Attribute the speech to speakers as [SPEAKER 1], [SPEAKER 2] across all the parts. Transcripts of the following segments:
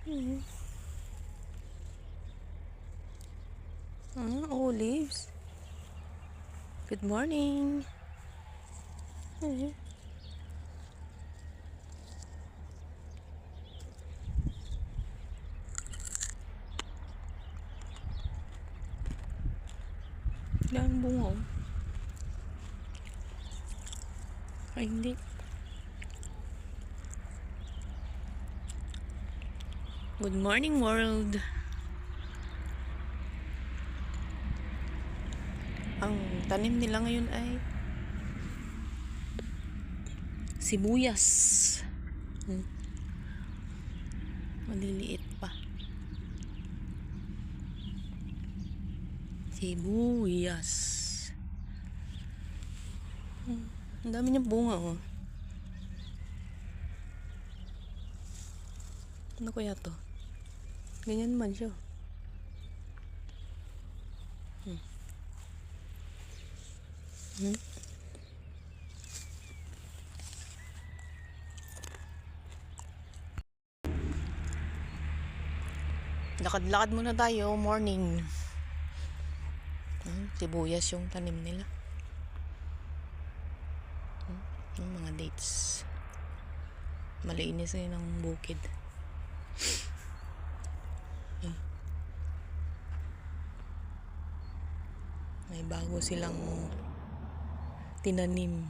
[SPEAKER 1] Mm. Olives. Good morning. Mm. Daming bunga oh. Ay, hindi. Good morning, world. Ang tanim nila ngayon ay sibuyas. Maliliit pa. Sibuyas. Ang dami niyang bunga oh. Ano kaya to? Ganyan man siya. Lakad-lakad muna tayo, morning. Sibuyas yung tanim nila. Yung mga dates. Malinis na yun ang bukid. May bago silang tinanim.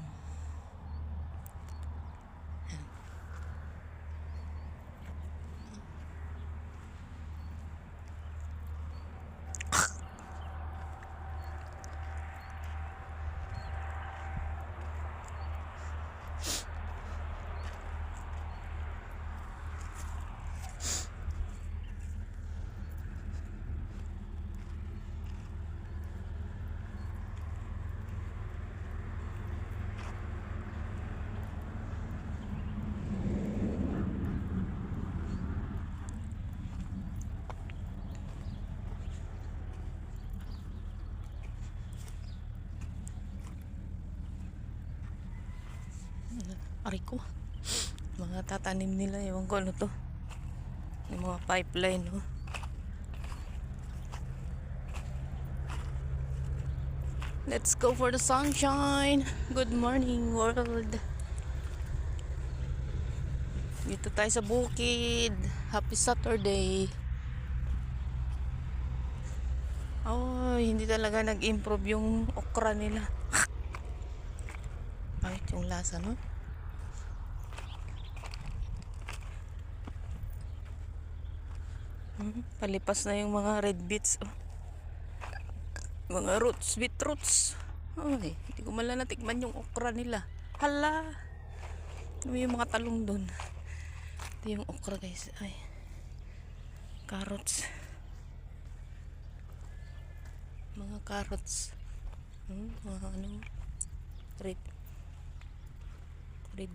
[SPEAKER 1] Aray ko. Mga tatanim nila. Ewan ko ano to. Yung mga pipeline. Oh. Let's go for the sunshine. Good morning, world. Dito tayo sa bukid. Happy Saturday. Oh, hindi talaga nag-improve yung okra nila. Ay, yung lasa, no? Palipas na yung mga red beets. Oh. Mga roots, beetroots. Ay, hindi ko mala natikman yung okra nila. Hala! Ano yung mga talong doon? Ito yung okra, guys. Ay. Carrots. Mga carrots. Mga ano? Red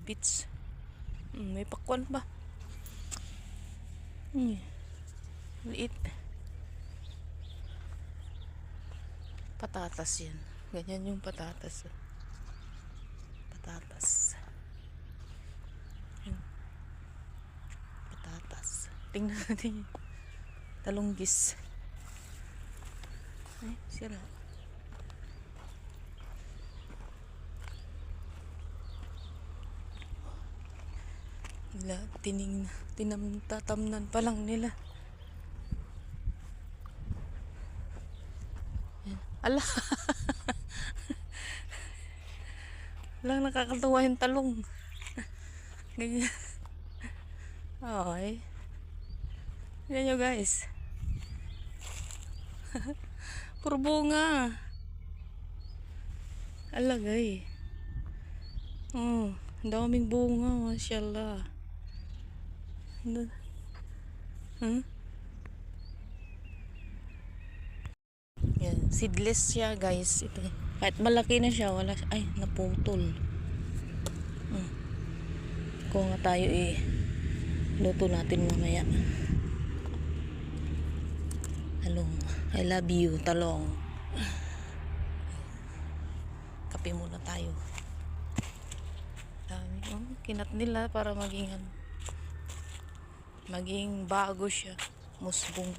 [SPEAKER 1] beets. May pakwan pa. Liit. Patatas yan. Ganyan yung patatas. Patatas. Patatas. Tingnan natin yung talunggis. Ay, sira. Nila, tatamnan pa lang nila. Ala. Lang nakakatuwa yung talong. Ganyan. Okay. Yan nyo guys. Puro bunga. Alagay. Oh, ang daming bunga. Mashallah. Yan. Seedless siya guys. Ito. Kahit malaki na siya, wala siya. Ay, naputol. Kung nga tayo luto natin mamaya. Talong. I love you, talong. Kape muna tayo. Dami. Kinat nila para maging maging bago siya, musbong.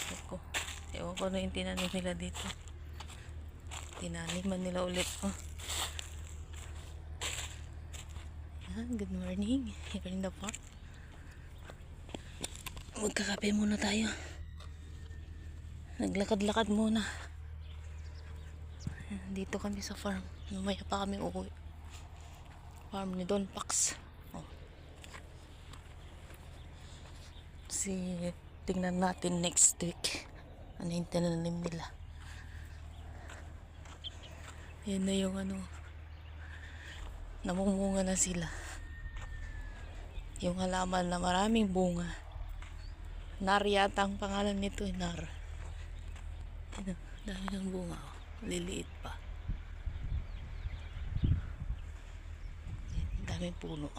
[SPEAKER 1] Ako, ewan ko na yung tinanim nila dito. Tinaniman nila ulit. Oh. Yan, good morning here in the park. Magkakape muna tayo. Naglakad-lakad muna. Dito kami sa farm. Mamaya pa kami uuwi. Farm ni Don Pax. Oh. Tingnan natin next week. Ano yung tinanim nila. Yan na yung namumunga na sila. Yung halaman na maraming bunga. Nar yata ang pangalan nito. Nar. Ano, dami ng bunga. Oh. Liliit pa. Daming puno.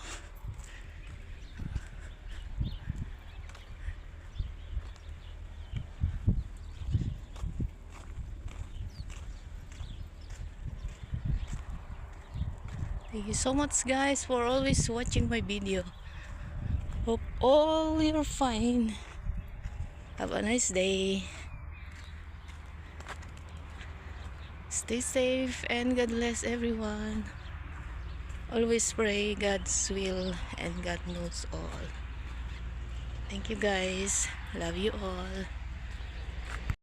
[SPEAKER 1] Thank you so much guys for always watching my video. Hope all you're fine. Have a nice day. Stay safe and God bless everyone. Always pray God's will and God knows all. Thank you guys. Love you all.